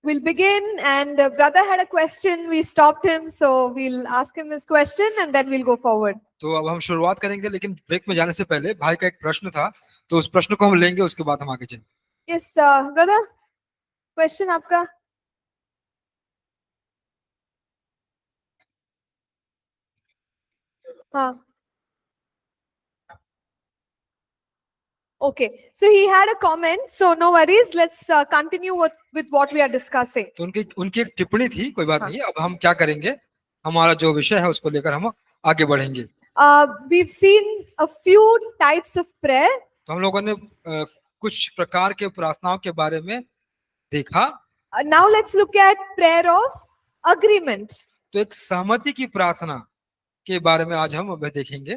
we'll begin, and brother had a question. We stopped him, so we'll ask him his question and then we'll go forward. तो अब हम शुरुआत करेंगे, लेकिन break में जाने से पहले भाई का एक प्रश्न था, तो उस प्रश्न को हम लेंगे, उसके बाद हम आगे चलेंगे। Yes, brother, question आपका? हाँ. Okay, so he had a comment, so no worries. Let's continue with what we are discussing. तो उनकी उनकी एक टिप्पणी थी, कोई बात हाँ. नहीं। अब हम क्या करेंगे, हमारा जो विषय है उसको लेकर हम आगे बढ़ेंगे। We've seen a few types of prayer. तो हम लोगों ने कुछ प्रकार के प्रार्थनाओं के बारे में देखा। Now let's look at prayer of agreement. तो एक सहमति की प्रार्थना के बारे में आज हम अब देखेंगे।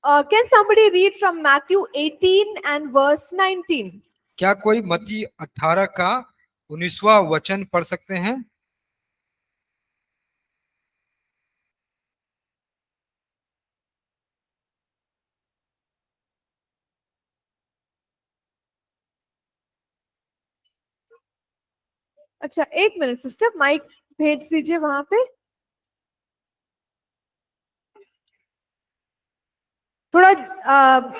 Can somebody read from Matthew 18 and verse 19? क्या कोई मत्ती 18 का 19वां वचन पढ़ सकते हैं? अच्छा, एक मिनट सिस्टर, माइक भेज दीजिए वहां पे। थोड़ा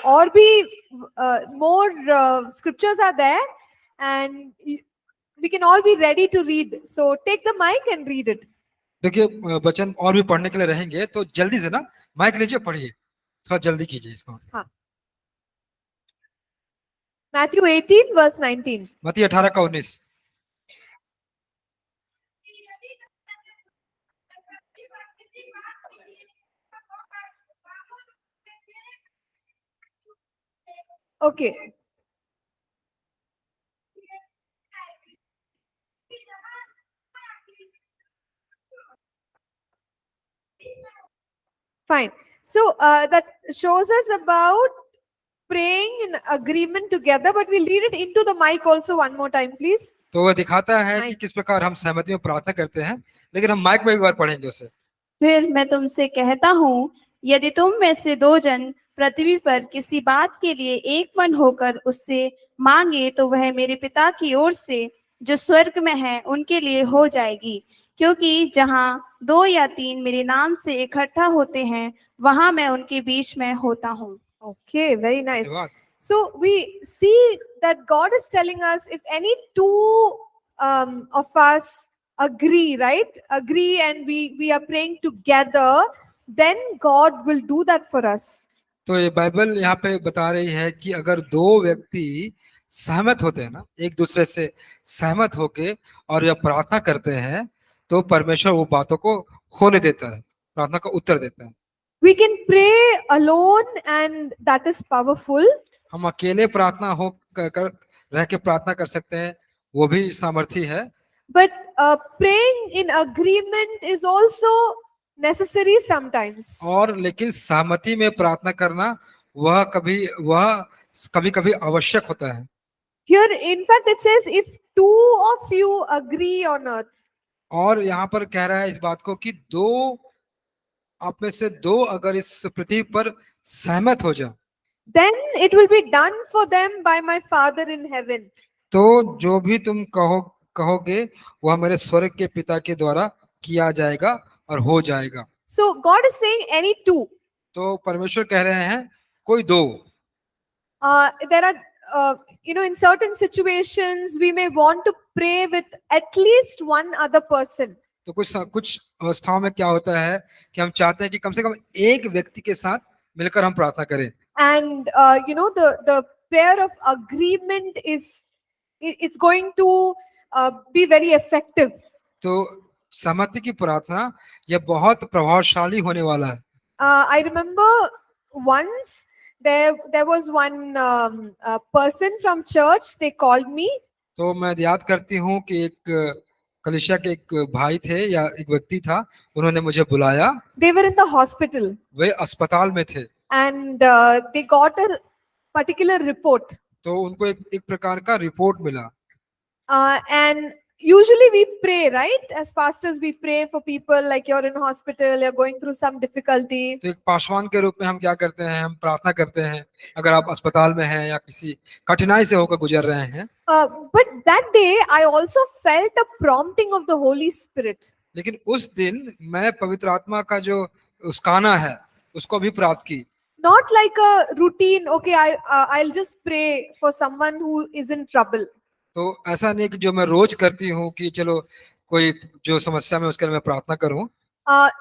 और भी more scriptures are there and we can all be ready to read, so take the mic and read it. देखिए वचन और भी पढ़ने के लिए रहेंगे, तो जल्दी से ना माइक लीजिए, पढ़िए, थोड़ा जल्दी कीजिए इसका। हाँ, Matthew 18 verse 19. मत्ती 18 का 19। Okay. Fine. So that shows us about praying in agreement together, but we'll read it into the mic also one more time, please. तो वह दिखाता है कि माइक। किस प्रकार हम सहमति में प्रार्थना करते हैं, लेकिन हम माइक में एक बार पढ़ेंगे उसे। फिर मैं तुमसे कहता हूँ, यदि तुम में से दो जन पृथ्वी पर किसी बात के लिए एक मन होकर उससे मांगे, तो वह मेरे पिता की ओर से जो स्वर्ग में है उनके लिए हो जाएगी। क्योंकि जहाँ दो या तीन मेरे नाम से इकट्ठा होते हैं, वहां मैं उनके बीच में होता हूँ। Okay, very nice. धन्यवाद। So we see that God is telling us, if any two of us agree, right? Agree, and we are praying together, then God will do that for us. तो ये Bible यहाँ पे बता रही है कि अगर दो व्यक्ति सहमत होते हैं ना, एक दूसरे से सहमत होके और यह प्रार्थना करते हैं, तो परमेश्वर वो बातों को होने देता है, प्रार्थना का उत्तर देता है। We can pray alone, and that is powerful. हम अकेले प्रार्थना हो कर रह के प्रार्थना कर सकते हैं, वो भी सामर्थी है। But praying in agreement is also necessary sometimes. और लेकिन सहमति में प्रार्थना करना वह कभी कभी आवश्यक होता है। Here, in fact, it says, if two of you agree on earth. और यहाँ पर कह रहा है इस बात को कि दो आप में से दो अगर इस पृथ्वी पर सहमत हो जाए, Then it will be done for them by my Father in heaven. तो जो भी तुम कहोगे वह मेरे स्वर्ग के पिता के द्वारा किया जाएगा और हो जाएगा। So God is saying any two. तो परमेश्वर कह रहे हैं कोई दो। There are, in certain situations we may want to pray with at least one other person. तो कुछ अवस्थाओं में क्या होता है कि हम चाहते हैं कि कम से कम एक व्यक्ति के साथ मिलकर हम प्रार्थना करें। And the prayer of agreement it's going to be very effective. तो सहमति की प्रार्थना यह बहुत प्रभावशाली होने वाला है। I remember once there was one person from church, they called me. तो मैं याद करती हूँ कि एक कलीसिया के एक भाई थे या एक व्यक्ति था, उन्होंने मुझे बुलाया। They were in the hospital. वे अस्पताल में थे। And they got a particular report. तो उनको एक प्रकार का रिपोर्ट मिला। And usually we pray, right? As pastors, we pray for people like you're in hospital, you're going through some difficulty. तो एक पासवान के रूप में हम क्या करते हैं, हम प्रार्थना करते हैं अगर आप अस्पताल में हैं या किसी कठिनाई से होकर गुजर रहे हैं। But that day, I also felt a prompting of the Holy Spirit. लेकिन उस दिन मैं पवित्र आत्मा का जो उसकाना है उसको भी प्राप्त की। Not like a routine, okay, I'll just pray for someone who is in trouble. तो ऐसा नहीं कि जो मैं रोज करती हूँ कि चलो कोई जो समस्या में उसके लिए मैं प्रार्थना करूं।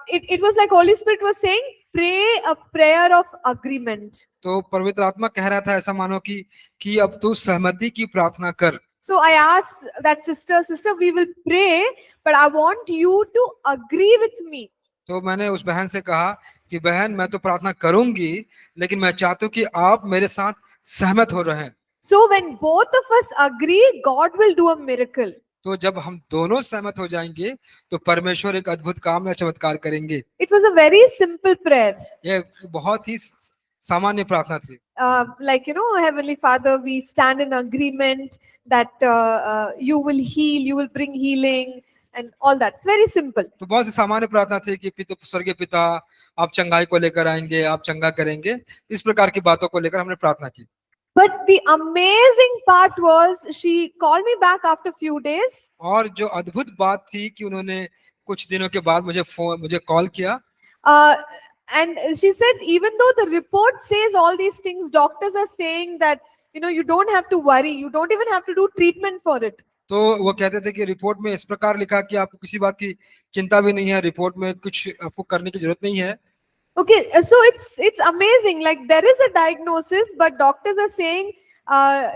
It was like Holy Spirit was saying, pray a prayer of agreement. तो पवित्र आत्मा कह रहा था ऐसा मानो कि अब तू सहमति की प्रार्थना कर। So I asked that sister, we will pray, but I want you to agree with me. तो मैंने उस बहन से कहा कि बहन मैं तो प्रार्थना करूंगी लेकिन मैं चाहती हूँ कि आप मेरे साथ सहमत हो रहे हैं। So when both of us agree, God will do a miracle. तो जब हम दोनों सहमत हो जाएंगे तो परमेश्वर एक अद्भुत काम या चमत्कार करेंगे। It was a very simple prayer. यह बहुत ही सामान्य प्रार्थना थी। Like, Heavenly Father, we stand in agreement that you will heal, you will bring healing and all that. It's very simple. तो बहुत ही सामान्य प्रार्थना थी कि स्वर्गीय पिता आप चंगाई को लेकर आएंगे, आप चंगा करेंगे, इस प्रकार की बातों को लेकर हमने प्रार्थना की। But the amazing part was she called me back after few days. और जो अद्भुत बात थी कि उन्होंने कुछ दिनों के बाद मुझे कॉल किया। And she said, even though the report says all these things, doctors are saying that, you don't have to worry. You don't even have to do treatment for it. तो वो कहते थे कि रिपोर्ट में इस प्रकार लिखा कि आपको किसी बात की चिंता भी नहीं है, रिपोर्ट में कुछ आपको करने की जरूरत नहीं है। Okay, so it's amazing. Like there is a diagnosis, but doctors are saying,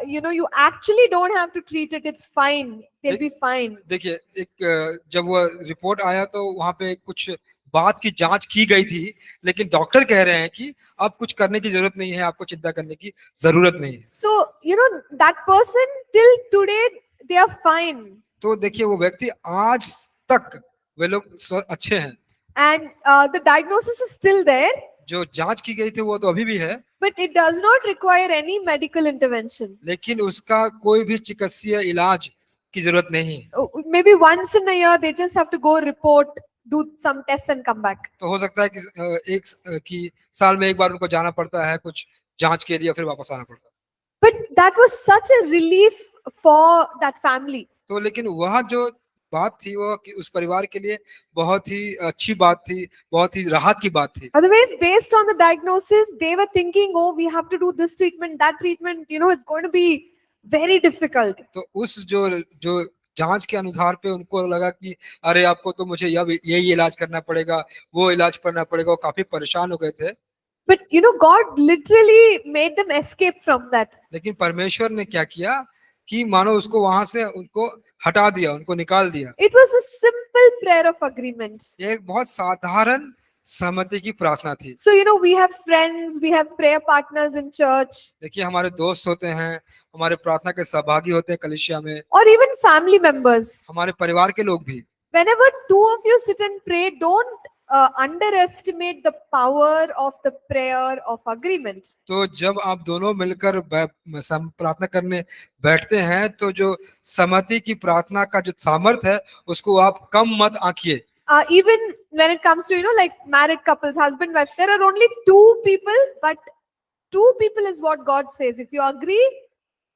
you actually don't have to treat it. It's fine. They'll be fine. देखिए एक जब वो रिपोर्ट आया तो वहाँ पे कुछ बात की जांच की गई थी, लेकिन डॉक्टर कह रहे हैं कि अब कुछ करने की जरूरत नहीं है, आपको चिंता करने की जरूरत नहीं है। So that person till today they are fine. तो देखिए वो व्यक्ति आज तक वे लोग अच्छे हैं। And the diagnosis is still there. जो जांच की गई थी वो तो अभी भी है। But it does not require any medical intervention. लेकिन उसका कोई भी चिकित्सीय इलाज की जरूरत नहीं। Maybe once in a year they just have to go report, do some tests and come back. तो हो सकता है कि साल में एक बार उनको जाना पड़ता है कुछ जांच के लिए, फिर वापस आना पड़ता है। But that was such a relief for that family. तो लेकिन वह जो बात थी वो कि उस परिवार के लिए बहुत ही अच्छी बात थी, बहुत ही राहत की बात थी। Otherwise, based on the diagnosis, they were thinking, oh, we have to do this treatment, that treatment, it's going to be very difficult. तो उस जो जांच के अनुसार पे उनको लगा कि अरे आपको तो मुझे यही इलाज करना पड़ेगा, वो इलाज करना पड़ेगा, वो काफी परेशान हो गए थे। But God literally made them escape from that. लेकिन परमेश्वर ने क्या किया कि मानो उसको वहां से उनको हटा दिया, उनको निकाल दिया। It was a simple prayer of agreement. ये एक बहुत साधारण सहमति की प्रार्थना थी। So we have friends, we have prayer partners in church. देखिए हमारे दोस्त होते हैं, हमारे प्रार्थना के सहभागी होते हैं कलीसिया में, Or even family members. हमारे परिवार के लोग भी। Whenever two of you sit and pray, don't underestimate the power of the prayer of agreement. तो जब आप दोनों मिलकर प्रार्थना करने बैठते हैं तो जो सहमति की प्रार्थना का जो सामर्थ्य है उसको आप कम मत आंकिए। Even when it comes to like married couples, husband wife, there are only two people, but two people is what God says. If you agree,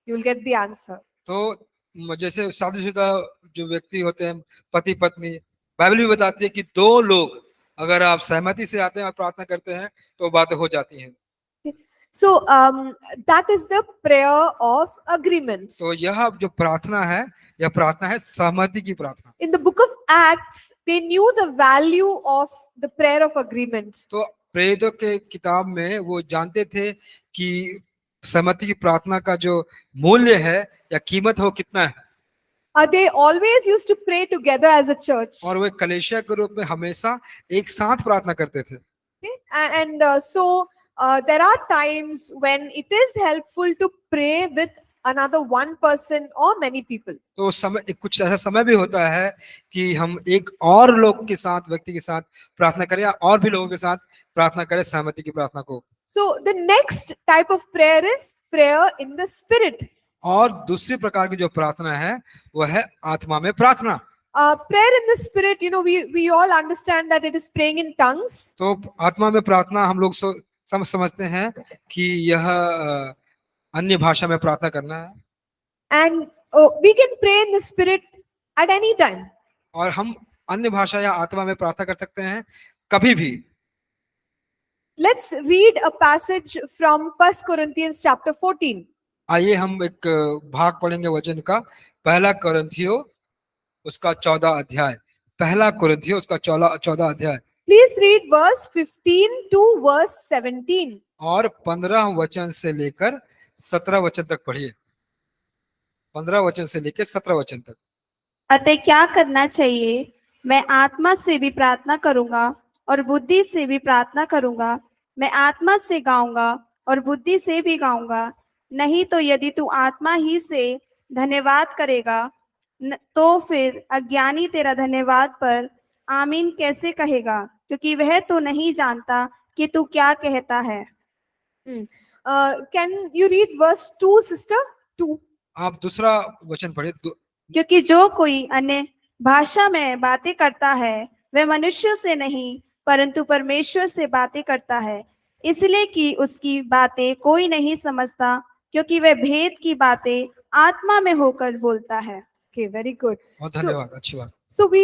you will get the answer. तो जैसे शादीशुदा जो व्यक्ति होते हैं पति पत्नी, बाइबल भी बताती है कि दो लोग अगर आप सहमति से आते हैं और प्रार्थना करते हैं तो बातें हो जाती हैं। So that is the prayer of agreement. तो यह जो प्रार्थना है, यह प्रार्थना है सहमति की प्रार्थना। In the book of Acts, they knew the value of the prayer of agreement. तो प्रेरितों के किताब में वो जानते थे कि सहमति की प्रार्थना का जो मूल्य है या कीमत हो कितना है। They always used to pray together as a church. और वे कलीसिया के रूप में हमेशा एक साथ प्रार्थना करते थे। Okay? And so there are times when it is helpful to pray with another one person or many people. तो कुछ ऐसा समय भी होता है कि हम एक और लोग के साथ, व्यक्ति के साथ प्रार्थना करें या और भी लोगों के साथ प्रार्थना करें सहमति की प्रार्थना को। So the next type of prayer is prayer in the spirit. और दूसरी प्रकार की जो प्रार्थना है वो है आत्मा में प्रार्थना। Prayer in the spirit, we all understand that it is praying in tongues. तो आत्मा में प्रार्थना हम लोग समझते हैं कि यह अन्य भाषा में प्रार्थना करना है। And we can pray in the spirit at any time. और हम अन्य भाषा या आत्मा में प्रार्थना कर सकते हैं कभी भी। Let's read a passage from 1 Corinthians chapter 14. आइए हम एक भाग पढ़ेंगे वचन का, पहला कोरिन्थियों उसका 14 अध्याय। पहला कोरिन्थियों उसका 14 अध्याय Please read verse 15 to verse 17. और 15 वचन से लेकर 17 वचन तक पढ़िए। 15 वचन से लेकर 17 वचन तक। अतः क्या करना चाहिए? मैं आत्मा से भी प्रार्थना करूंगा और बुद्धि से भी प्रार्थना करूंगा। मैं आत्मा से गाऊंगा और बुद्धि से भी गाऊंगा। नहीं तो यदि तू आत्मा ही से धन्यवाद करेगा तो फिर अज्ञानी तेरा धन्यवाद पर आमीन कैसे कहेगा? क्योंकि वह तो नहीं जानता कि तू क्या कहता है। Can you read verse 2, sister? 2. आप दूसरा वचन पढ़िए। क्योंकि जो कोई अन्य भाषा में बातें करता है वह मनुष्यों से नहीं परंतु परमेश्वर से बातें करता है, इसलिए कि उसकी बातें कोई नहीं समझता, क्योंकि वह भेद की बातें आत्मा में होकर बोलता है। Okay, very good. बहुत धन्यवाद, अच्छी बात। So we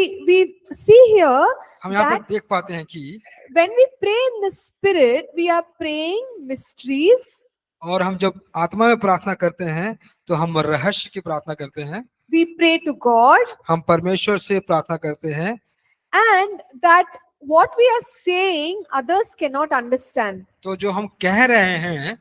see here हम यहाँ that पर देख पाते हैं कि when we pray in the spirit, we are praying mysteries. और हम जब आत्मा में प्रार्थना करते हैं तो हम रहस्य की प्रार्थना करते हैं। We pray to God, हम परमेश्वर से प्रार्थना करते हैं and that what we are saying others cannot understand. तो जो हम कह रहे हैं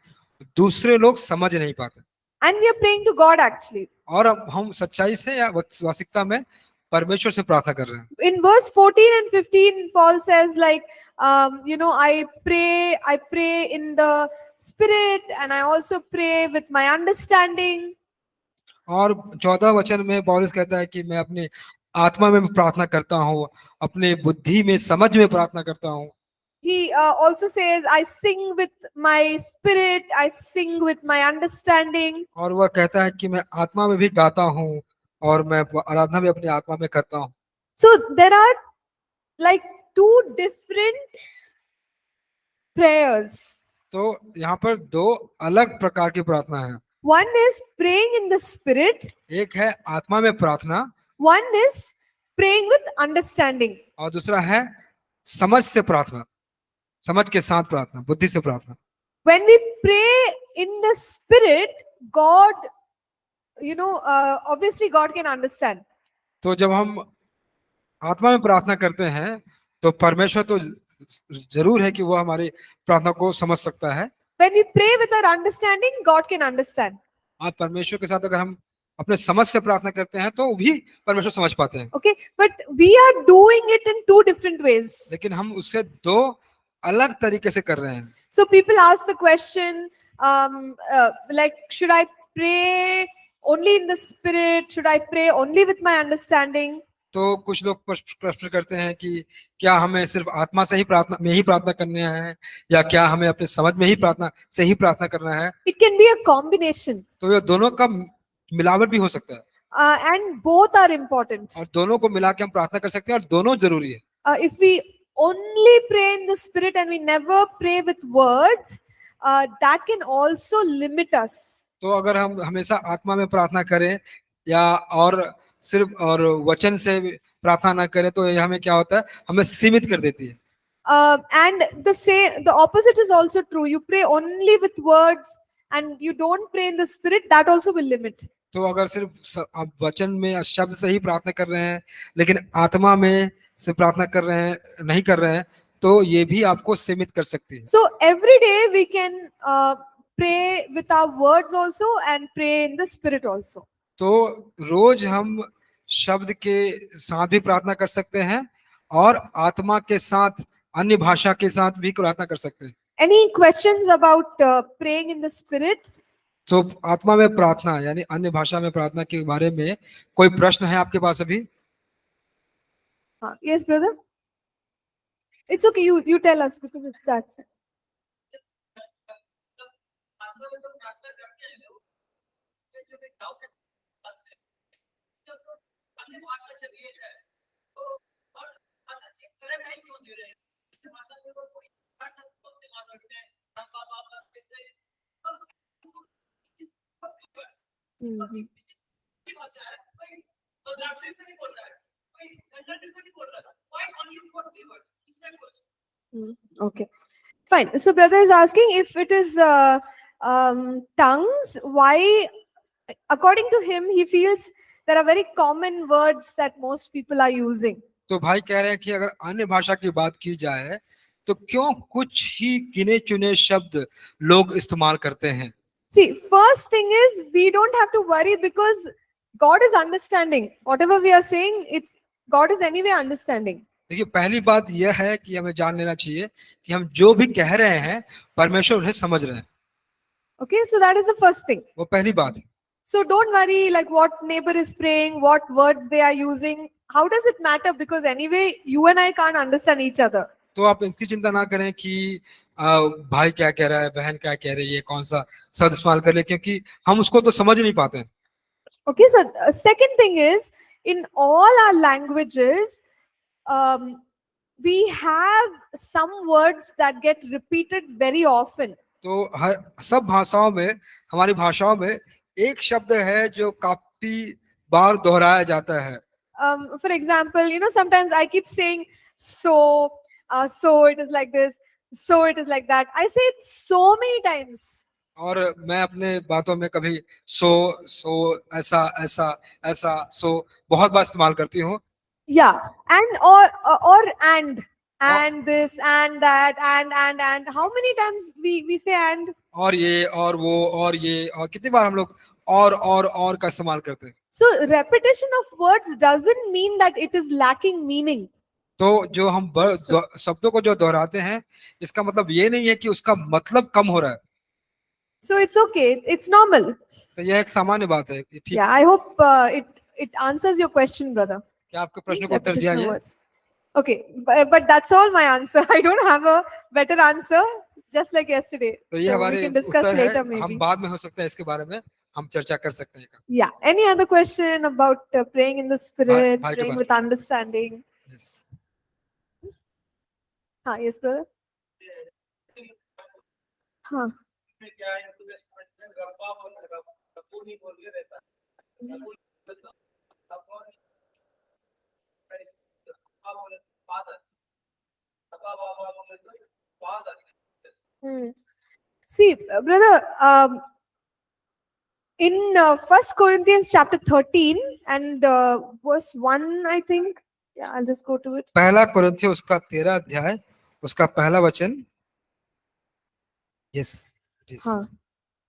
दूसरे लोग समझ नहीं पाते। And we are praying to God actually. और अब हम सच्चाई से या वास्तविकता में परमेश्वर से प्रार्थना कर रहे हैं। In verse 14 and 15, Paul says like, I pray in the spirit, and I also pray with my understanding. और 14 वचन में पौलुस कहता है कि मैं अपने आत्मा में प्रार्थना करता हूँ, अपने बुद्धि में समझ में प्रार्थना करता हूँ। He also says, I sing with my spirit, I sing with my understanding. और वह कहता है कि मैं आत्मा में भी गाता हूँ और मैं आराधना भी अपनी आत्मा में करता हूँ। So there are like two different prayers. तो यहाँ पर दो अलग प्रकार की प्रार्थना है। One is praying in the spirit. एक है आत्मा में प्रार्थना, One is praying with understanding. और दूसरा है समझ से प्रार्थना, समझ के साथ प्रार्थना, बुद्धि से प्रार्थना। When we pray in the spirit, God, obviously God can understand. तो जब हम आत्मा में प्रार्थना करते हैं तो परमेश्वर तो जरूर है कि वो हमारी प्रार्थना को समझ सकता है। When we pray with our understanding, God can understand. और परमेश्वर के साथ अगर हम अपने समझ से प्रार्थना करते हैं तो भी परमेश्वर समझ पाते हैं। Okay, but we are doing it in two different ways. लेकिन हम उससे दो अलग तरीके से कर रहे हैं। So people ask the question, like, should I pray only in the spirit? Should I pray only with my understanding? तो कुछ लोग प्रश्न करते हैं कि क्या हमें सिर्फ आत्मा से ही प्रार्थना करनी है या क्या हमें अपने समझ में ही प्रार्थना करना है। It can be a combination. तो ये दोनों का मिलावट भी हो सकता है। And both are important. और दोनों को मिला के हम प्रार्थना कर सकते हैं और दोनों जरूरी है। If we only pray in the spirit and we never pray with words, that can also limit us. तो अगर हम हमेशा आत्मा में प्रार्थना करें या और सिर्फ और वचन से प्रार्थना ना करें तो ये हमें क्या होता है, हमें सीमित कर देती है। And the opposite is also true. You pray only with words and you don't pray in the spirit, that also will limit. तो अगर सिर्फ आप वचन में शब्द से ही प्रार्थना कर रहे हैं लेकिन आत्मा में से प्रार्थना कर रहे हैं नहीं कर रहे हैं तो ये भी आपको सीमित कर सकती है। So every day we can pray with our words also and pray in the spirit also. तो रोज हम शब्द के साथ भी प्रार्थना कर सकते हैं और आत्मा के साथ अन्य भाषा के साथ भी प्रार्थना कर सकते हैं। Any questions about praying in the spirit? तो आत्मा में प्रार्थना यानी अन्य भाषा में प्रार्थना के बारे में कोई प्रश्न है आपके पास अभी? Yes, brother. It's okay. You tell us because it's that. Mhm. Okay, fine. So brother is asking if it is tongues, why, according to him, he feels there are very common words that most people are using. तो भाई कह रहे हैं कि अगर अन्य भाषा की बात की जाए तो क्यों कुछ ही गिने चुने शब्द लोग इस्तेमाल करते हैं। See, first thing is we don't have to worry because God is understanding. Whatever we are saying, it's God is anyway understanding. देखिए पहली बात यह है कि हमें जान लेना चाहिए कि हम जो भी कह रहे हैं परमेश्वर उन्हें समझ रहे हैं। Okay, so that is the first thing. वो पहली बात है। So don't worry like what neighbor is praying, what words they are using. How does it matter? Because anyway, you and I can't understand each other. तो आप इतनी चिंता ना करें कि भाई क्या कह रहा है, बहन क्या कह रही है, कौन सा शब्द इस्तेमाल कर ले, क्योंकि हम उसको तो समझ नहीं पाते हैं। Okay, so second thing is in all our languages, we have some words that get repeated very often. तो हर सब भाषाओं में, हमारी भाषाओं में एक शब्द है जो काफी बार दोहराया जाता है। For example, sometimes I keep saying so, so it is like this, so it is like that. I say it so many times. और मैं अपने बातों में कभी सो ऐसा ऐसा ऐसा सो बहुत बार इस्तेमाल करती हूँ। Yeah, and or and this and that and how many times we say and? और ये और वो और ये और कितनी बार हम लोग और का इस्तेमाल करते हैं। So repetition of words doesn't mean that it is lacking meaning. तो जो हम शब्दों को जो दोहराते हैं इसका मतलब ये नहीं है कि उसका मतलब कम हो रहा है। So it's okay, it's normal. तो यह एक सामान्य बात है। ठीक। Yeah, I hope it answers your question, brother. क्या आपके प्रश्न को उत्तर दिया Repetition of है? words. Okay, but that's all my answer. I don't have a better answer, just like yesterday. तो ये So we हमारे can discuss उत्तर है। later हम maybe. बाद में हो सकता है इसके बारे में हम चर्चा कर सकते हैं। Yeah. Any other question about praying in the spirit, भाई के praying pass with understanding? Yes. Yes, brother. हाँ. See, brother, in 1 Corinthians chapter 13 and verse 1, I think. Yeah, I'll just go to it. पहला कुरिन्थियों उसका 13 अध्याय उसका पहला वचन। Yes, it is. हाँ.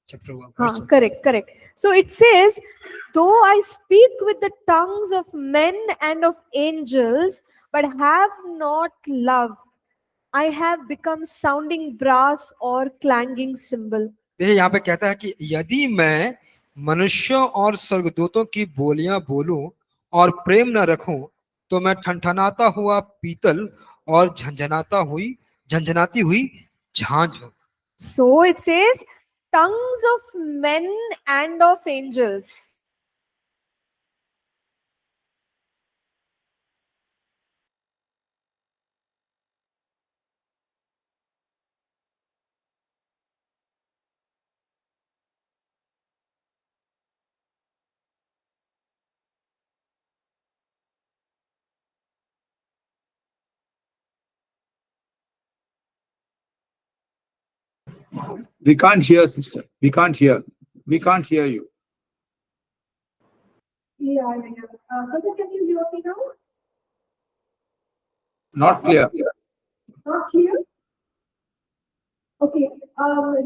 Chapter 1. Correct. So it says, though I speak with the tongues of men and of angels, but have not love, I have become sounding brass or clanging cymbal. देखिए यहाँ पे कहता है कि यदि मैं मनुष्यों और स्वर्गदूतों की बोलियां बोलूं और प्रेम न रखूं तो मैं ठनठनाता हुआ पीतल और झंझनाती हुई झांझ हूं। So it says, tongues of men and of angels. We can't hear, sister. We can't hear. We can't hear you. Yeah. Brother, can you hear me now? Not clear. Not clear? Okay.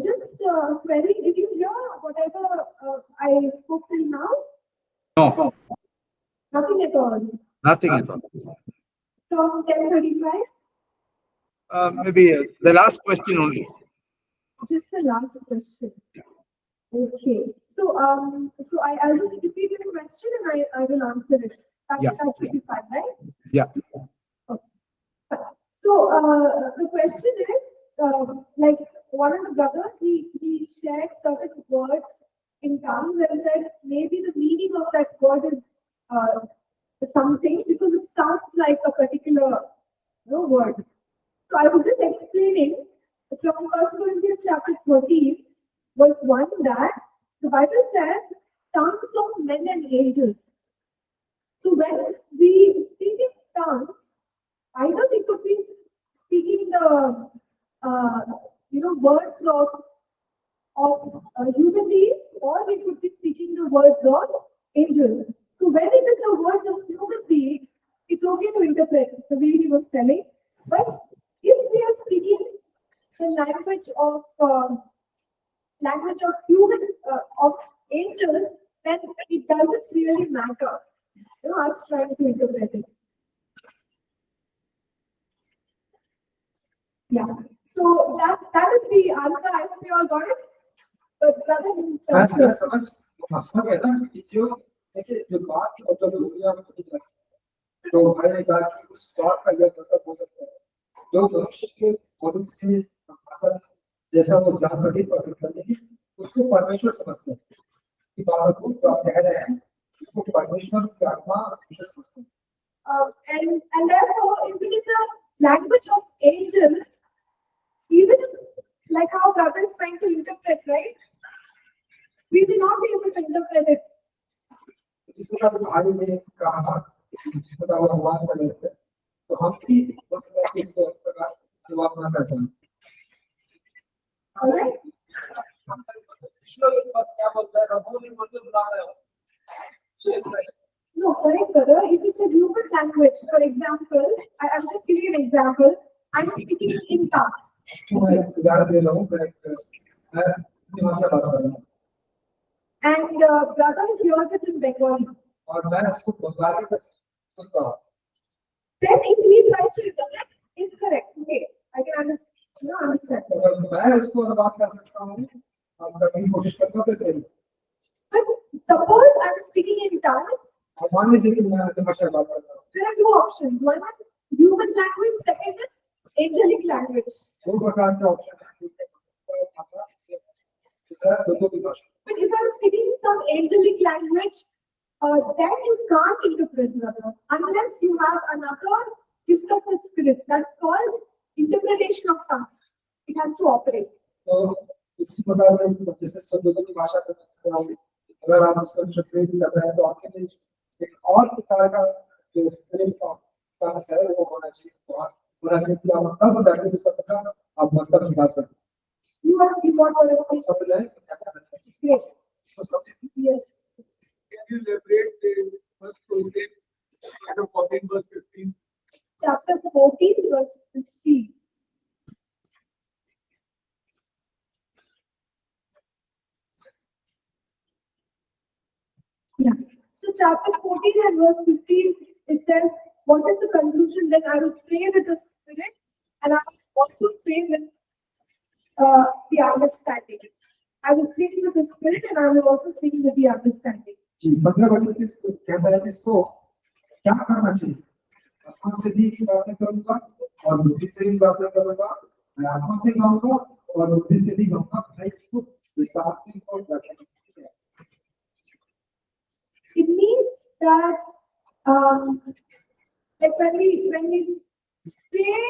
Just query, did you hear whatever I spoke till now? No, Nothing at all. nothing at all. From 10:35? Maybe the last question only. Just the last question. Okay. So I'll just repeat the question and I will answer it. That should be fine, right? Yeah. Okay. So the question is, like one of the brothers, he shared certain words in tongues and said maybe the meaning of that word is some something because it sounds like a particular word. So I was just explaining from 1 Corinthians chapter 13, verse 1 that the Bible says tongues of men and angels. So when we speak in tongues, either we could be speaking the words of human beings, or we could be speaking the words of angels. So when it is the words of human beings, it's okay to interpret the way he was telling. But if we are speaking the language of human of angels, then it doesn't really matter. Us trying to interpret it. Yeah. So that is the answer. I hope you all got it. But brother, मैं समझ गया ना कि जो देखिए जो बात और जो दुनिया में होती है, तो भाई ने कहा कि उस बात का यह मतलब हो सकता है जो मनुष्य के बोलने से भाषा जैसा वो जान कर नहीं पा सकता, लेकिन उसको परमेश्वर समझते हैं कि बात को जो आप कह रहे हैं उसको परमेश्वर की आत्मा परमेश्वर समझते हैं. And therefore, if it is a language of angels, even like how brother is trying to interpret, right? We will not be able to interpret it. जिस प्रकार भाई ने कहा जिस प्रकार भगवान का लेते हैं, तो हम भी उस प्रकार जवाब ना करते हैं. All right? क्या बोलता है रहोनी मतलब बुला रहे हो. No, correct, brother. If it's a human language, for example, I'm just giving you an example. I'm speaking in tongues. तो मैं उदाहरण दे रहा हूँ, मैं अपनी भाषा बात कर रहा हूँ And brother hears it in Bengali. और मैं उसको बंगाली में सुनता हूँ. Then if he tries to interpret, it's correct. Okay, I can understand. तो मैं उसको अनुवाद कर सकता हूँ और करने की कोशिश करता हूँ तो सही. But suppose I'm speaking in tongues, और मान लीजिए कि मैं अपनी भाषा बात कर रहा हूँ. there are two options. One is human language, second is angelic language. दो प्रकार के ऑप्शन हैं. दोनों की भाषा. But if I'm speaking some angelic language, then you can't interpret, brother, unless you have another gift of the spirit. That's called interpretation of tongues. It has to operate. तो इसी प्रकार में जैसे शब्दों की भाषा कर रहा हूँ, अगर आप उसको इंटरप्रेट कर रहे हैं तो आपके लिए एक और प्रकार का जो स्पिरिट का है वो होना चाहिए. तो आप होना चाहिए कि आप तब जाके उस शब्द का आप मतलब निकाल सकते हैं. You want what I'm saying? शब्द है क्या करना चाहिए. Great. तो शब्द Yes. Can you elaborate the first Corinthians chapter 14 verse 15? Chapter 14, verse 15. Yeah. So chapter 14 and verse 15, it says, what is the conclusion? Then I will pray with the spirit and I will also pray with the understanding. I will sing with the spirit and I will also sing with the understanding. जी 15 वचन कहता है कि सो क्या करना चाहिए. आत्मा से भी बातें करूंगा और बुद्धि से भी बातें करूंगा. मैं आत्मा से गाऊंगा और बुद्धि से भी गाऊंगा. भाई इसको विस्तार से और व्याख्या कीजिए. It means that like when we pray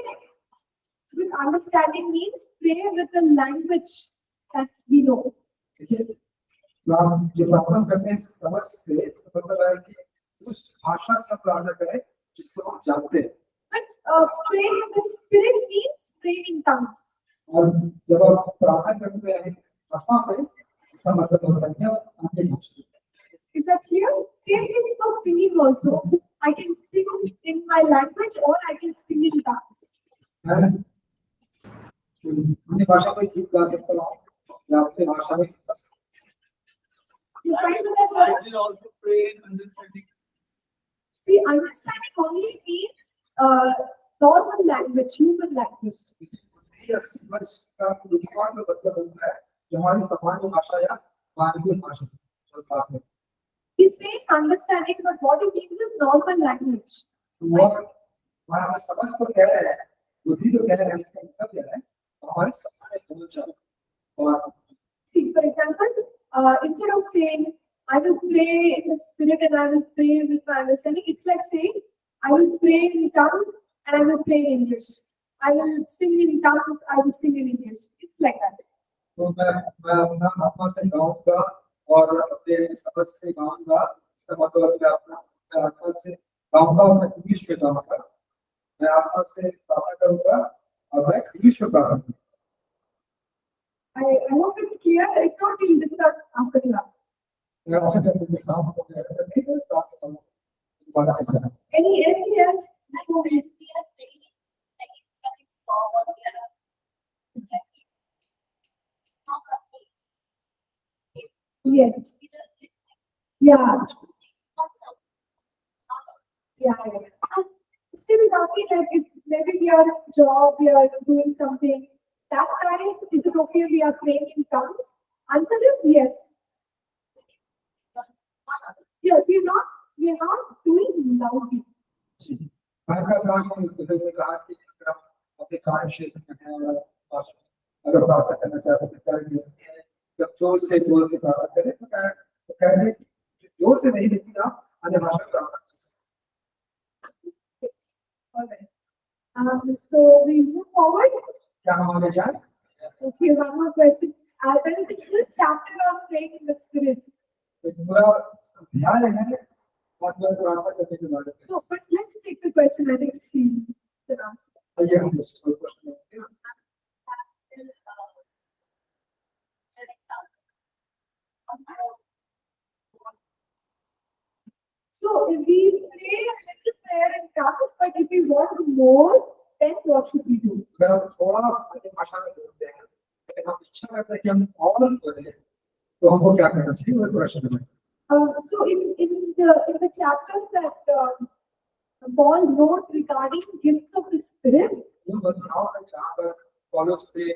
with understanding means pray with the language that we know. देखिए जो आप जो प्रार्थना करते हैं समझ से इसका मतलब है कि उस भाषा से प्रार्थना करें जिसको आप जानते हैं. But praying in the spirit means praying in tongues. और जब आप प्रार्थना करते हैं आत्मा में इसका मतलब होता है कि आप अपनी भाषा. Is that clear? Same thing for singing also. I can sing in my language or I can sing in tongues. मैं अपनी भाषा में गीत गा सकता हूँ या अपनी भाषा में गीत गा सकता हूँ. You find that I word? will also pray in understanding. See, understanding only means normal language, human language. या समझ का दूसरा मतलब होता है जो हमारी सामान्य भाषा या मानवीय भाषा जो बात है. He's saying understanding, but what he means is normal language. वो हमारा समझ तो कह रहे हैं, बुद्धि तो कह रहे हैं, इसका मतलब क्या है हमारे सामान्य बोलचाल. और See, for example, instead of saying I will pray in the spirit and I will pray with my understanding. It's like saying, I will pray in tongues and I will pray in English. I will sing in tongues, I will sing in English. It's like that. तो मैं अपना आत्मा से गाऊंगा और अपने समझ से गाऊंगा, इसका मतलब मैं अपना मैं आत्मा से गाऊंगा और मैं इंग्लिश में गाऊंगा, मैं आत्मा से प्रार्थना करूंगा और मैं इंग्लिश में प्रार्थना करूंगा। I hope it's clear. If not, we'll discuss after class. मैं आशा करता हूं कि साफ हो गया है, नहीं तो क्लास खत्म हो दोबारा चर्चा करें। Anything else? Yes. Yeah. Yeah. Still talking like if maybe we are in a job, we are doing something. That time, is it okay we are praying in tongues? Answer is yes. Yes, we're not doing loudly. मैं का काम है कहा कि अगर आप अपने कार्य क्षेत्र में हैं और अगर प्रार्थना करना चाहते हैं तो करें, जब जोर से बोल के प्रार्थना करें तो कह दें जोर से नहीं, लेकिन आप अन्य भाषा में प्रार्थना कर सकते हैं। All right. So we move forward. क्या हम आगे जाएं? Okay, one more question. There is a full chapter on praying in the spirit. एक पूरा अध्याय है और मैं प्रार्थना करने के बारे में। No, but let's take the question. I think she can answer. आइए हम दूसरे प्रश्न में आते हैं। So if we pray a little prayer in tongues, but if we want more, then what should we do? अगर हम थोड़ा अन्य भाषा में बोलते हैं, लेकिन हम इच्छा करते हैं कि हम और बोलें, तो हमको क्या करना चाहिए? वो प्रश्न है। So in the chapters that Paul wrote regarding gifts of the Spirit, उन बदलाव में जहाँ पर पौलुस ने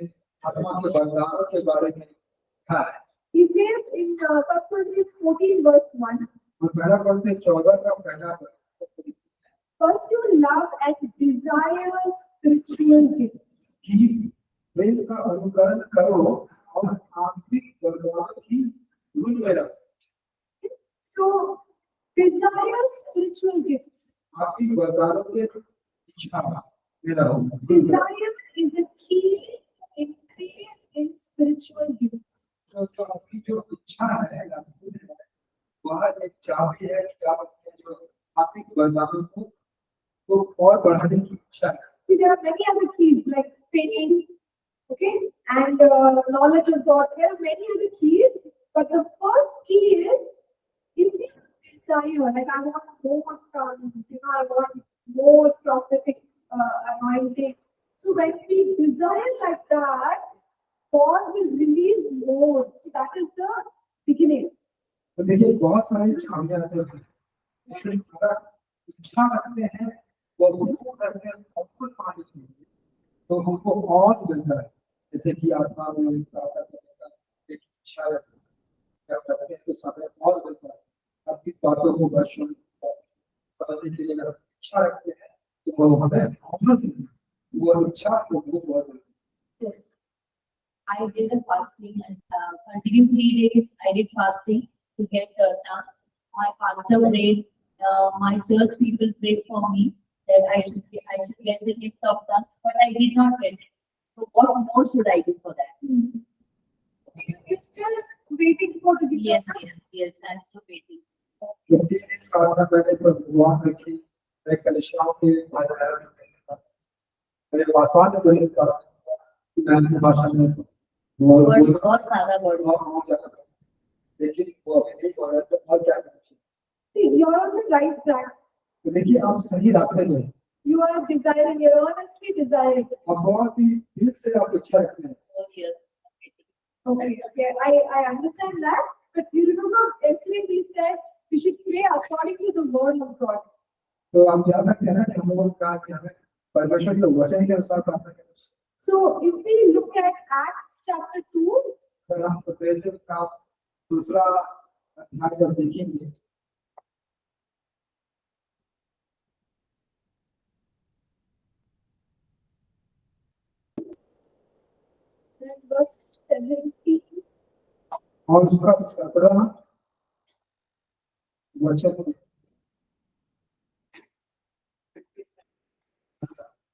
आत्मा के वरदानों के बारे में कहा है, he says in 1 Corinthians 14 verse 1, और पहला पद 14 का पहला पद, pursue love and desire spiritual gifts. कि प्रेम का अनुकरण करो और आत्मिक वरदानों की धुन में रहो। So desire spiritual gifts. आत्मिक वरदानों के इच्छा में रहो। Desire is a key to increase in spiritual gifts. जो आपकी जो इच्छा है, वह एक चाबी है कि आप अपने जो आत्मिक वरदानों को और बढ़ाने की इच्छा है। See, there are many other keys like faith, okay, and knowledge of God. There are many other keys, but the first key is if you desire, like I want more tongues, I want more prophetic anointing. So when we desire like that, God will release more. So that is the beginning. तो देखिए बहुत सारी चाबियां जो हैं, लेकिन अगर इच्छा रखते हैं वो भूख रखते हैं और कुछ पाने के लिए, तो हमको और मिलता है। जैसे कि आत्मा में प्रार्थना करने का एक इच्छा रखते हैं तो समय और मिलता है। आपकी बातों को वर्षों समझने के लिए अगर इच्छा रखते हैं तो वो हमें और मिलता है। वो इच्छा को बहुत जरूरी है। Yes, I did a fasting and continuing 3 days. I did fasting to get tongues. My pastor prayed. My church people prayed for me that I should get the gift of tongues, but I did not get it. So what more should I do for that? You're still waiting for the gift Yes, of tongues? yes, I'm still waiting. जो 3 दिन प्रार्थना करने पर उपवास रखी, मैं कलिसियाओं के मेरे वासवान ने बोले कि मैं अपनी भाषा में बहुत सारा और ज्यादा, लेकिन वो अभी नहीं हो रहा है, तो और क्या करना चाहिए? See, you're on the right track. तो देखिए आप सही रास्ते में हैं। You are desiring, you're earnestly desiring. आप बहुत ही दिल से आप इच्छा रखते हैं। 4 years. Okay, I understand that. But you remember yesterday we said we should pray according to the word of God. तो आप याद रखते हैं ना कि हम लोगों ने कहा कि हमें परमेश्वर के वचन के अनुसार प्रार्थना करनी चाहिए। So if we look at Acts chapter 2, अगर हम प्रेरित का दूसरा अध्याय जब देखेंगे, and verse 17, और उसका 17 वचन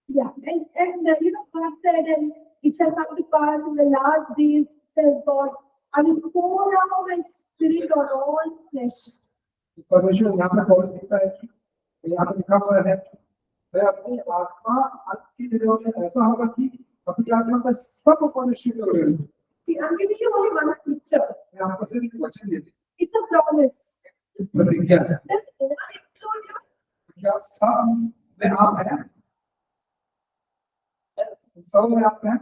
Yeah, and you know, God said, and it shall come to pass in the last days, says God, I will pour out my spirit on all flesh. परमेश्वर यहाँ पे कौन लिखता है कि यहाँ पे लिखा हुआ है कि मैं अपनी आत्मा अंत के दिनों में ऐसा होगा कि अपनी आत्मा पर सब मनुष्य को उड़ेगी। See, I'm giving you only one scripture. मैं आपको सिर्फ एक वचन दे दी It's a promise. एक प्रतिज्ञा है। Does anyone include you? क्या सब में आप हैं? सब में आप हैं?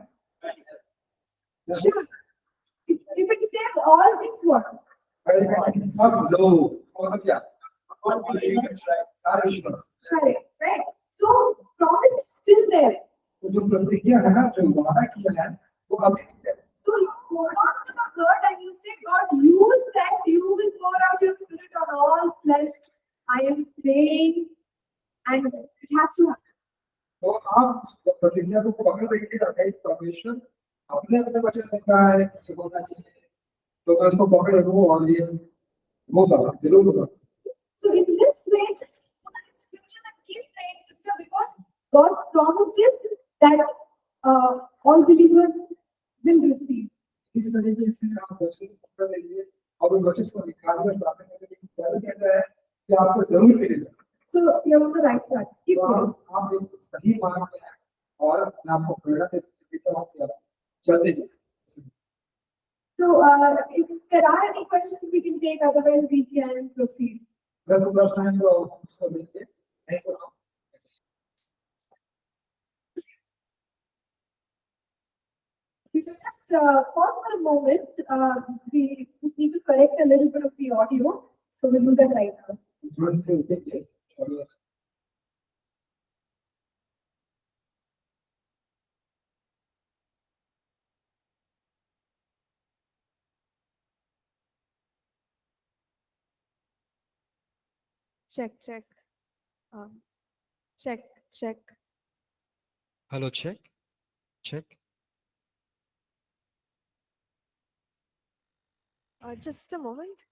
Sure. If it says all things, what? सब लोग सब क्या? सारे विश्वास। Correct, right? So, promise is still there. तो जो प्रतिज्ञा है ना जो वादा किया है वो अभी है। So, you hold on to the word and you say, God, you said you will pour out your spirit on all flesh. I am praying, and it has to happen. तो आप उस प्रतिज्ञा को पकड़ रखिएगा कहीं परमेश्वर अपने अपने वचन देता है कि ये होना चाहिए तो मैं उसको पकड़ रखूं और ये होगा जरूर होगा। So, in this way, just put in scriptures and keep praying, sister, because God's promises that all believers will receive. इस तरीके से आप वचन को पकड़ रखिए और उन वचन को निकालकर प्रार्थना करने की तैयारी कहता है कि आपको जरूर मिलेगा। So, you're on the right track. Keep तो praying. आप एक सही मार्ग पे हैं और मैं आपको प्रेरणा देता हूँ कि आप चलते जाइए। So, if there are any questions, we can take. Otherwise, we can proceed. अगर कोई प्रश्न है तो उसको देखिए नहीं तो आप We will just pause for a moment. We need to correct a little bit of the audio. So, we'll do that right now. जुड़ के देखिए छोड़िए। Check, check. Check, check. Hello check check Just a moment.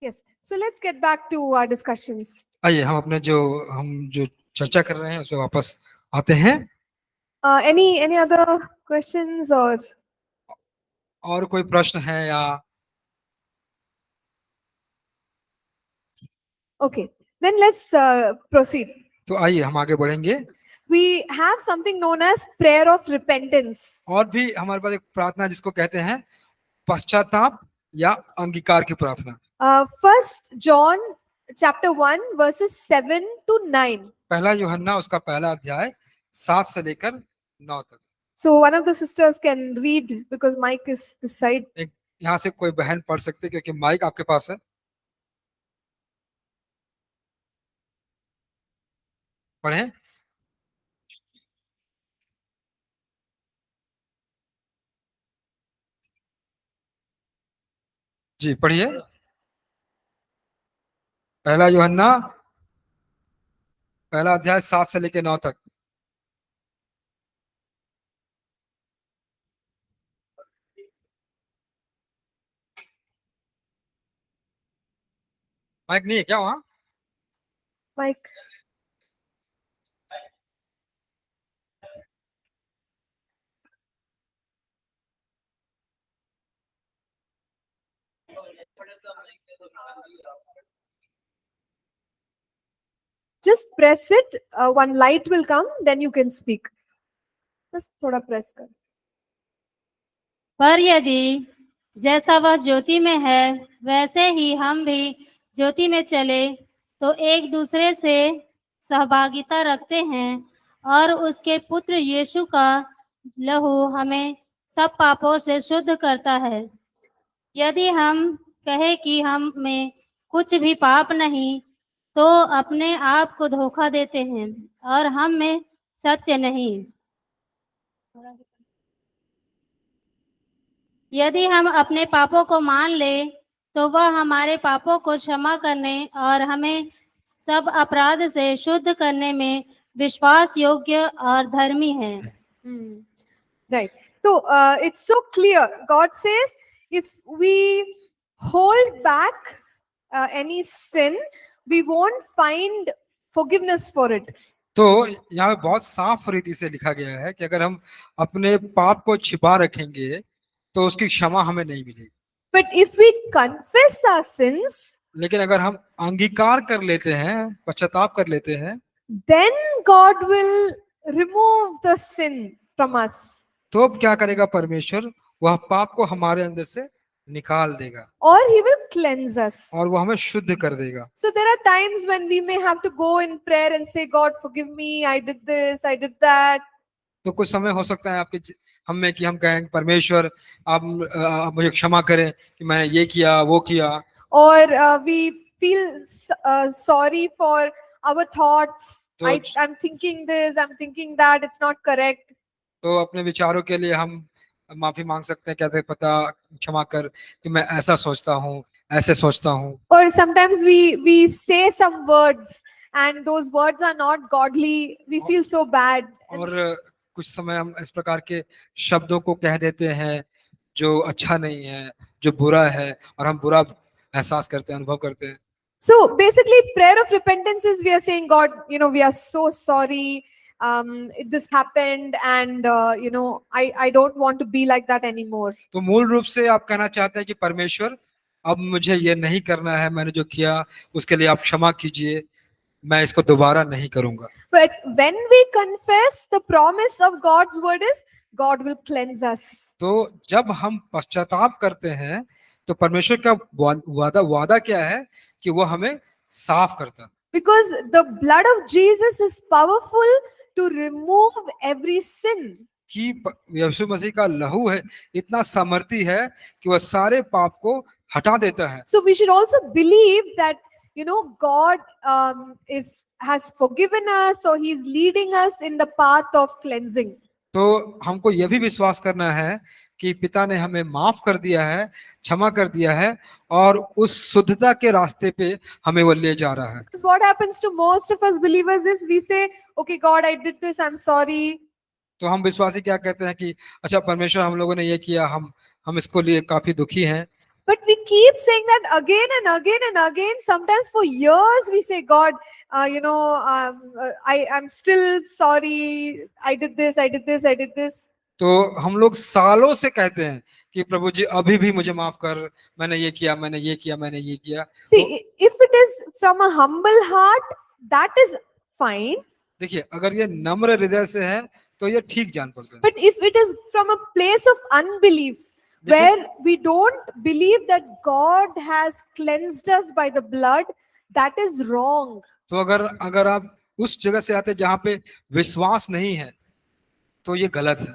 Yes. So let's get back to our discussions. आइए हम जो चर्चा कर रहे हैं उस पे वापस आते हैं। Any other questions or और कोई प्रश्न है या okay? Then let's proceed. तो आइए हम आगे बढ़ेंगे। We have something known as prayer of repentance. और भी हमारे पास एक प्रार्थना जिसको कहते हैं पश्चाताप या अंगीकार की प्रार्थना। 1 John chapter 1 verses 7 to 9. पहला यूहन्ना उसका पहला अध्याय 7 से लेकर 9 तक। So one of the sisters can read because Mike is this side. यहाँ से कोई बहन पढ़ सकते क्योंकि माइक आपके पास है। पढ़ें। जी पढ़िए। पहला यूहन्ना पहला अध्याय 7 से लेकर 9 तक। माइक नहीं है क्या वहाँ? Mike. Just press it. One light will come, then you can speak. Just thoda press कर. पर यदि जैसा वह ज्योति में है वैसे ही हम भी ज्योति में चले तो एक दूसरे से सहभागिता रखते हैं और उसके पुत्र यीशु का लहू हमें सब पापों से शुद्ध करता है। यदि हम कहे कि हम में कुछ भी पाप नहीं तो अपने आप को धोखा देते हैं और हम में सत्य नहीं। यदि हम अपने पापों को मान ले तो वह हमारे पापों को क्षमा करने और हमें सब अपराध से शुद्ध करने में विश्वास योग्य और धर्मी है। Hmm. Right. So it's so clear. God says if we hold back any sin, we won't find forgiveness for it. तो यहाँ पे बहुत साफ रीति से लिखा गया है कि अगर हम अपने पाप को छिपा रखेंगे तो उसकी क्षमा हमें नहीं मिलेगी। But if we confess our sins, लेकिन अगर हम अंगीकार कर लेते हैं, पश्चाताप कर लेते हैं, then God will remove the sin from us. तो अब क्या करेगा परमेश्वर? वह पाप को हमारे अंदर से निकाल देगा Or he will cleanse us. और वो हमें शुद्ध कर देगा। So there are times when we may have to go in prayer and say, God, forgive me, I did this, I did that. तो कुछ समय हो सकता है आपके हम में कि हम कहें परमेश्वर आप मुझे क्षमा करें कि मैंने ये किया वो किया, Or we feel sorry for our thoughts. So- I'm thinking this, I'm thinking that, it's not correct. तो अपने विचारों के लिए हम माफी मांग सकते हैं, कहते हैं पता क्षमा कर कि मैं ऐसा सोचता हूँ, ऐसे सोचता हूँ। Or sometimes we say some words and those words are not godly. We feel so bad. और कुछ समय हम इस प्रकार के शब्दों को कह देते हैं जो अच्छा नहीं है, जो बुरा है, और हम बुरा एहसास करते हैं, अनुभव करते हैं। So basically, prayer of repentance is we are saying, God, we are so sorry. This happened, and I don't want to be like that anymore. तो मूल रूप से आप कहना चाहते हैं कि परमेश्वर अब मुझे ये नहीं करना है, मैंने जो किया उसके लिए आप क्षमा कीजिए, मैं इसको दोबारा नहीं करूंगा। But when we confess, the promise of God's word is God will cleanse us. तो जब हम पश्चाताप करते हैं तो परमेश्वर का वादा क्या है कि वो हमें साफ करता है। Because the blood of Jesus is powerful to remove every sin. कि यीशु मसीह का लहू है इतना सामर्थी है कि वह सारे पाप को हटा देता है। So we should also believe that God has forgiven us, so He's leading us in the path of cleansing. तो हमको यह भी विश्वास करना है कि पिता ने हमें माफ कर दिया है, क्षमा कर दिया है, और उस शुद्धता के रास्ते पे हमें वो ले जा रहा है। Because what happens to most of us believers is we say, okay, God, I did this, I'm sorry. तो हम विश्वासी क्या कहते हैं कि अच्छा परमेश्वर हम लोगों ने ये किया, हम इसको लिए काफी दुखी हैं। But we keep saying that again and again and again. Sometimes for years we say, God, I'm still sorry. I did this, I did this, I did this. तो हम लोग सालों से कहते हैं कि प्रभु जी अभी भी मुझे माफ कर, मैंने ये किया, मैंने ये किया, मैंने ये किया। See, if it is from a humble heart, that is fine. देखिए अगर ये नम्र हृदय से है तो ये ठीक जान पड़ता है। But if it is from a place of unbelief, where we don't believe that God has cleansed us by the blood, that is wrong. तो अगर आप उस जगह से आते जहाँ पे विश्वास नहीं है तो ये गलत है।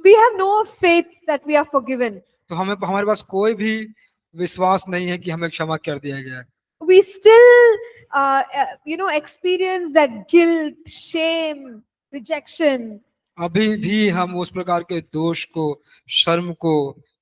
We have no faith that we are forgiven. तो हमारे पास कोई भी विश्वास नहीं है कि हमें क्षमा कर दिया गया है। We still experience that guilt, shame, rejection. अभी भी हम उस प्रकार के दोष को, शर्म को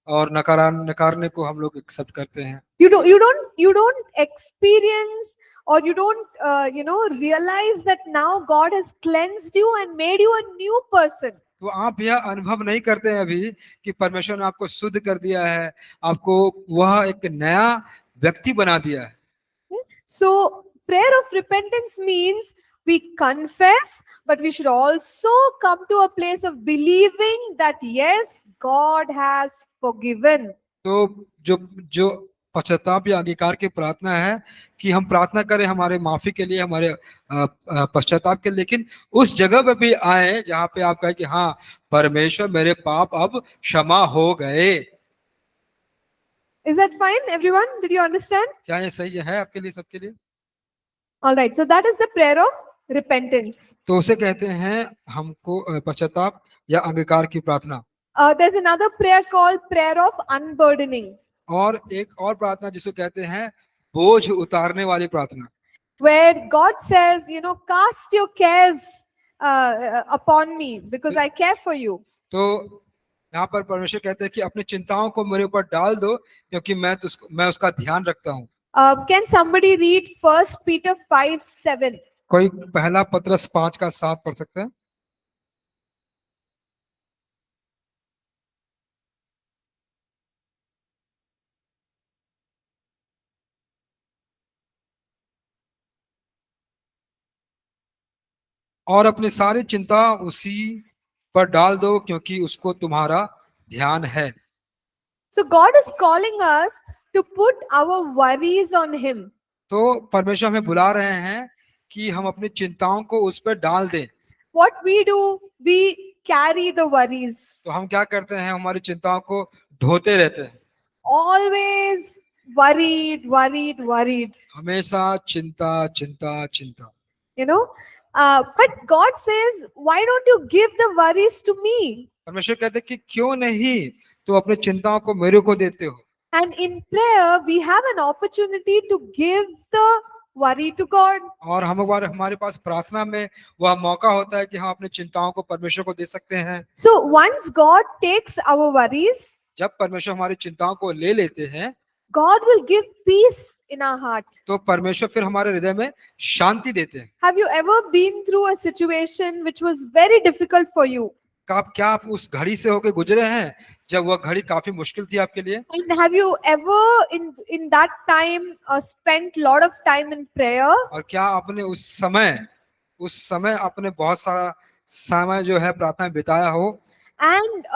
और नकारने को हम लोग एक्सेप्ट करते हैं। You don't experience, or you don't realize that now God has cleansed you and made you a new person. तो आप यह अनुभव नहीं करते हैं अभी कि परमेश्वर ने आपको शुद्ध कर दिया है, आपको वह एक नया व्यक्ति बना दिया है। So prayer of repentance means we confess, but we should also come to a place of believing that yes, God has forgiven. तो जो पश्चाताप या अंगीकार की प्रार्थना है कि हम प्रार्थना करें हमारे माफी के लिए, हमारे पश्चाताप के लिए, लेकिन उस जगह पे भी आए जहाँ पे आप कहें कि हाँ परमेश्वर मेरे पाप अब क्षमा हो गए। Is that fine, everyone? Did you understand? क्या ये सही है आपके लिए, सबके लिए? All right. So that is the prayer of repentance. तो उसे कहते हैं हमको पश्चाताप या अंगीकार की प्रार्थना। There's another prayer called prayer of unburdening, और एक और प्रार्थना जिसको कहते हैं बोझ उतारने वाली प्रार्थना, where God says, cast your cares upon me because I care for you. तो यहाँ पर परमेश्वर कहते हैं कि अपनी चिंताओं को मेरे ऊपर डाल दो, क्योंकि मैं उसका ध्यान रखता हूँ। Can somebody read 1 Peter 5:7? कोई पहला पत्रस 5:7 पढ़ सकते हैं? और अपनी सारी चिंता उसी पर डाल दो, क्योंकि उसको तुम्हारा ध्यान है। So God is calling us to put our worries on Him. तो परमेश्वर हमें बुला रहे हैं कि हम अपनी चिंताओं को उस पर डाल दें। What we do, we carry the worries. तो हम क्या करते हैं, हमारी चिंताओं को ढोते रहते हैं, Always worried, worried, worried. हमेशा चिंता चिंता चिंता। You know, but God says, why don't you give the worries to me? परमेश्वर कहते हैं कि क्यों नहीं तो अपनी चिंताओं को मेरे को देते हो। And in prayer, we have an opportunity to give the worry to God. और हमारे पास प्रार्थना में वह मौका होता है कि हम अपनी चिंताओं को परमेश्वर को दे सकते हैं। So once God takes our worries, जब परमेश्वर हमारी चिंताओं को ले लेते हैं, God will give peace in our heart. तो परमेश्वर फिर हमारे हृदय में शांति देते हैं। Have you ever been through a situation which was very difficult for you? क्या आप उस घड़ी से होके गुजरे हैं जब वह घड़ी काफी मुश्किल थी आपके लिए? And have you ever in that time spent lot of time in prayer? और क्या आपने उस समय आपने बहुत सारा समय जो है प्रार्थना में बिताया हो? And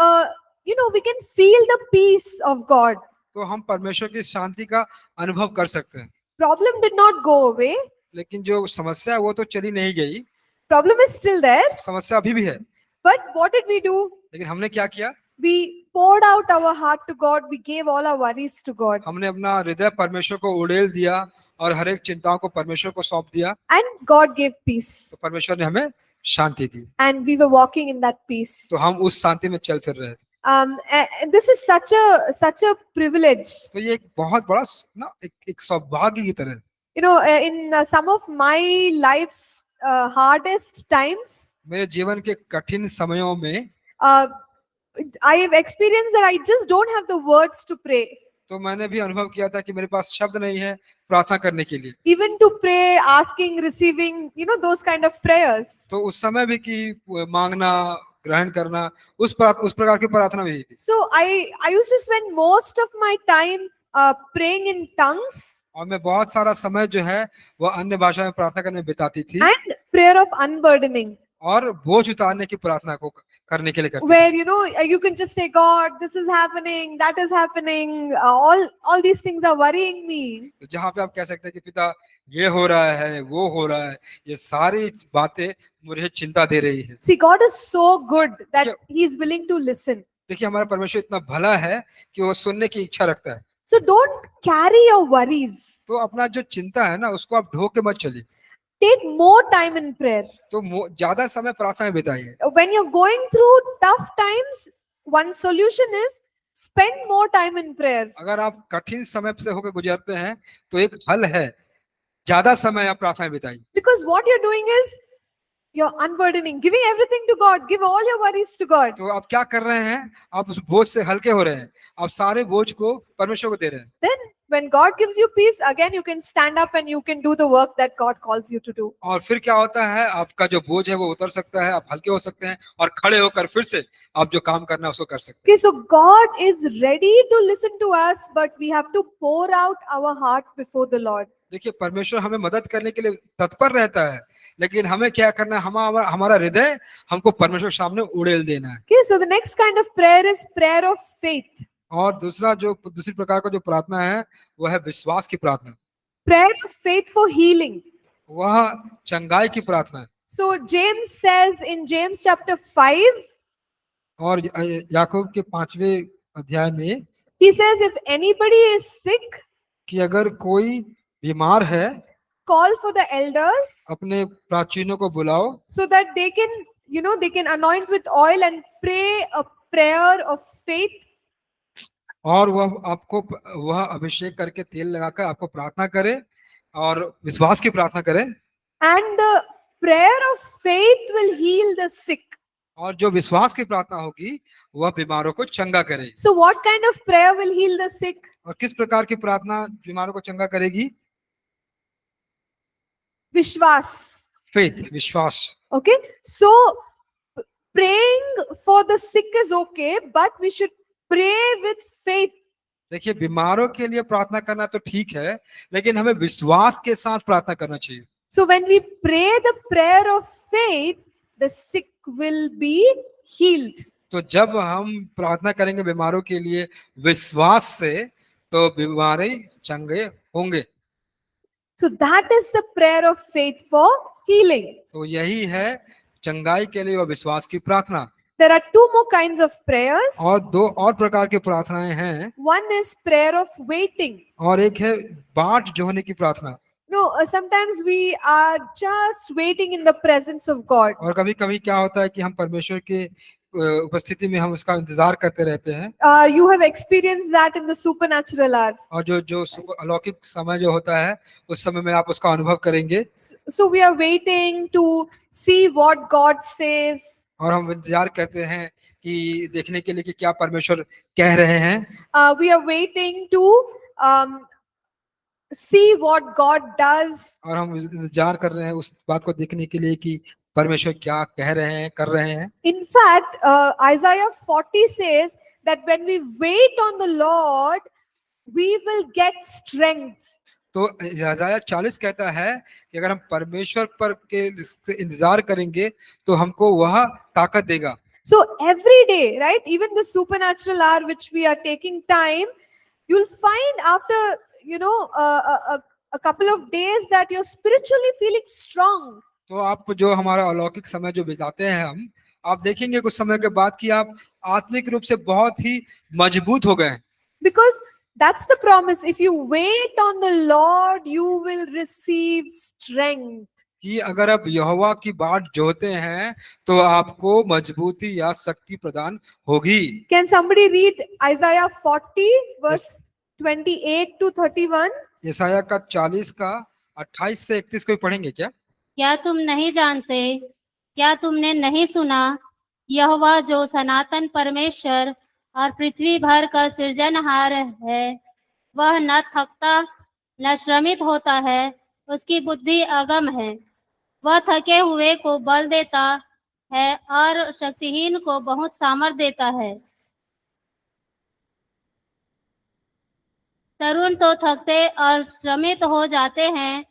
we can feel the peace of God. तो हम परमेश्वर की शांति का अनुभव कर सकते हैं। Problem did not go away. लेकिन जो समस्या है वो तो चली नहीं गई, Problem is still there. समस्या अभी भी है। But what did we do? लेकिन हमने क्या किया? We poured out our heart to God. We gave all our worries to God. हमने अपना हृदय परमेश्वर को उड़ेल दिया और हर एक चिंताओं को परमेश्वर को सौंप दिया, And God gave peace. तो परमेश्वर ने हमें शांति दी। And we were walking in that peace. तो हम उस शांति में चल फिर रहे थे। And this is such a privilege. तो ये एक बहुत बड़ा ना एक सौभाग्य की तरह। In some of my life's hardest times, मेरे जीवन के कठिन समयों में I have experienced that I just don't have the words to pray. तो मैंने भी अनुभव किया था कि मेरे पास शब्द नहीं है प्रार्थना करने के लिए। Even to pray, asking, receiving, those kind of prayers. तो उस समय भी कि मांगना, ग्रहण करना, उस प्रकार की प्रार्थना भी। So I used to spend most of my time praying in tongues और मैं बहुत सारा समय जो है वह अन्य भाषा में प्रार्थना करने में बिताती थी, and prayer of unburdening, और बोझ उतारने की प्रार्थना को करने के लिए करती थी। where you can just say, God, this is happening, that is happening, all these things are worrying me. तो जहाँ पे आप कह सकते हैं कि पिता ये हो रहा है, वो हो रहा है, ये सारी बातें मुझे चिंता दे रही है। See, God is so good that He is willing to listen. देखिए हमारा परमेश्वर इतना भला है कि वो सुनने की इच्छा रखता है। So don't carry your worries. तो अपना जो चिंता है ना उसको आप ढो के मत चलिए। Take more time in prayer. तो ज्यादा समय प्रार्थना में बिताइए। When you're going through tough times, one solution is spend more time in prayer. अगर आप कठिन समय से होकर गुजरते हैं तो एक हल है, ज्यादा समय आप प्रार्थना में बिताइए। Because what you're doing is you're unburdening, giving everything to God, give all your worries to God. तो आप क्या कर रहे हैं, आप उस बोझ से हल्के हो रहे हैं, आप सारे बोझ को परमेश्वर को दे रहे हैं। Then when God gives you peace, again you can stand up and you can do the work that God calls you to do. और फिर क्या होता है, आपका जो बोझ है वो उतर सकता है, आप हल्के हो सकते हैं और खड़े होकर फिर से आप जो काम करना है उसको कर सकते हैं। Okay, so God is ready to listen to us, but we have to pour out our heart before the Lord. देखिए परमेश्वर हमें मदद करने के लिए तत्पर रहता है, लेकिन हमें क्या करना है, हमारा हृदय हमको परमेश्वर के सामने उड़ेल देना है। Okay, so the next kind of prayer is prayer of faith. और दूसरी प्रकार का जो प्रार्थना है वह है विश्वास की प्रार्थना। Prayer of faith for healing. वह चंगाई की प्रार्थना है। So James says in James chapter 5, और याकूब के 5वें अध्याय में he says, if anybody is sick, कि अगर कोई बीमार है, call for the elders अपने प्राचीनों को बुलाओ, so that they can anoint with oil and pray a prayer of faith. और वह अभिषेक करके तेल लगाकर आपको प्रार्थना करे और विश्वास की प्रार्थना करे। And the prayer of faith will heal the sick. और जो विश्वास की प्रार्थना होगी वह बीमारों को चंगा करेगी। So, what kind of prayer will heal the sick? और किस प्रकार की प्रार्थना बीमारों को चंगा करेगी? Vishwas. फेथ, विश्वास। Okay, so praying for the sick is okay, but we should pray with faith. देखिए, बीमारों के लिए प्रार्थना करना तो ठीक है, लेकिन हमें विश्वास के साथ प्रार्थना करना चाहिए। So when we pray the prayer of faith, the sick will be healed. तो जब हम प्रार्थना करेंगे बीमारों के लिए विश्वास से, तो बीमारी चंगे होंगे। So that is the prayer of faith for healing. तो यही है चंगाई के लिए और विश्वास की प्रार्थना। There are two more kinds of prayers. और दो और प्रकार की प्रार्थनाएं हैं, One is prayer of waiting. और एक है बाट जोहने की प्रार्थना। No, sometimes we are just waiting in the presence of God. और कभी कभी क्या होता है कि हम परमेश्वर के उपस्थिति में हम उसका इंतजार करते रहते हैं। You have experienced that in the supernatural hour. और जो अलौकिक समय जो होता है, उस समय में आप उसका अनुभव करेंगे। So we are waiting to see what God says. और हम इंतजार करते हैं कि देखने के लिए कि क्या परमेश्वर कह रहे हैं। We are waiting to see what God does. और हम इंतजार कर रहे हैं उस बात को देखने के लिए कि परमेश्वर क्या कह रहे हैं, कर रहे हैं। In fact, Isaiah 40 says that when we wait on the Lord, we will get strength. तो यशायाह 40 कहता है कि अगर हम परमेश्वर पर के इंतजार करेंगे तो हमको वह ताकत देगा। So every day, right, even the supernatural hour which we are taking time, you'll find after, a couple of days that you're spiritually feeling strong. तो आप जो हमारा अलौकिक समय जो बिताते हैं हम, आप देखेंगे कुछ समय के बाद कि आप आत्मिक रूप से बहुत ही मजबूत हो गए। Because that's the promise. If you wait on the Lord, you will receive strength. कि अगर आप यहोवा की बाट जोहते हैं तो आपको मजबूती या शक्ति प्रदान होगी। Can somebody read Isaiah 40 verse 28 to 31? यशायाह का 40 का 28 से 31 को पढ़ेंगे क्या? क्या तुम नहीं जानते, क्या तुमने नहीं सुना, यहोवा जो सनातन परमेश्वर और पृथ्वी भर का सृजनहार है, वह न थकता न श्रमित होता है, उसकी बुद्धि अगम है। वह थके हुए को बल देता है और शक्तिहीन को बहुत सामर्थ देता है। तरुण तो थकते और श्रमित हो जाते हैं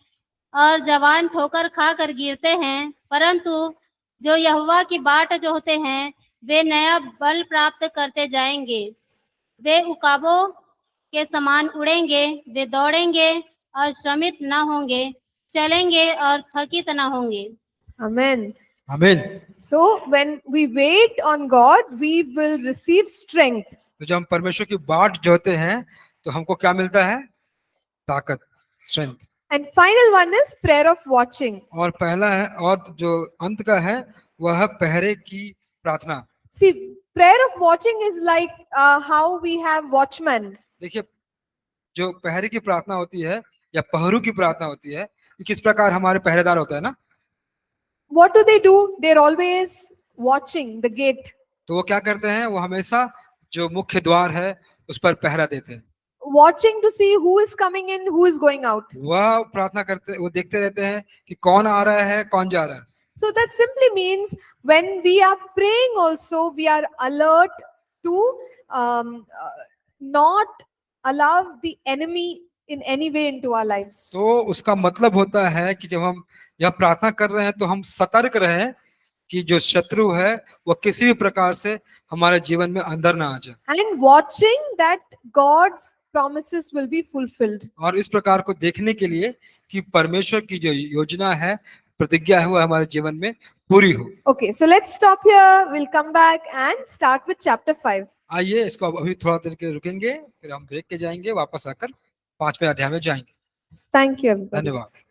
और जवान ठोकर खाकर गिरते हैं, परंतु जो यहोवा की बाट जोहते हैं वे नया बल प्राप्त करते जाएंगे। वे उकाबों के समान उड़ेंगे, वे दौड़ेंगे और श्रमित न होंगे, चलेंगे और थकित न होंगे। Amen. आमीन। So when we wait on God, we will receive strength. तो जब हम परमेश्वर की बाट जोहते हैं तो हमको क्या मिलता है? ताकत, strength. And final one is prayer of watching. और पहला है, और जो अंत का है वह है पहरे की प्रार्थना। See, prayer of watching is like how we have watchmen. देखिए, जो पहरे की प्रार्थना होती है या पहरू की प्रार्थना होती है, ये किस प्रकार हमारे पहरेदार होता है ना। What do? They're always watching the gate. तो वो क्या करते हैं? वो हमेशा जो मुख्य द्वार है उस पर पहरा देते हैं। Watching to see who is coming in, who is going out. वह प्रार्थना करते, वो देखते रहते हैं कि कौन आ रहा है, कौन जा रहा है। So that simply means when we are praying also, we are alert to not allow the enemy in any way into our lives. तो उसका मतलब होता है कि जब हम यह प्रार्थना कर रहे हैं तो हम सतर्क रहें कि जो शत्रु है वह किसी भी प्रकार से हमारे जीवन में अंदर ना आ जाए। And watching that God's promises will be fulfilled. और इस प्रकार को देखने के लिए कि परमेश्वर की जो योजना है, प्रतिज्ञा है, वो हमारे जीवन में पूरी हो। Okay, so let's stop here. We'll come back and start with chapter 5. आइए इसको अभी थोड़ा देर के रुकेंगे, फिर हम ब्रेक के जाएंगे, वापस आकर 5वें अध्याय में जाएंगे। Thank you, everybody. धन्यवाद।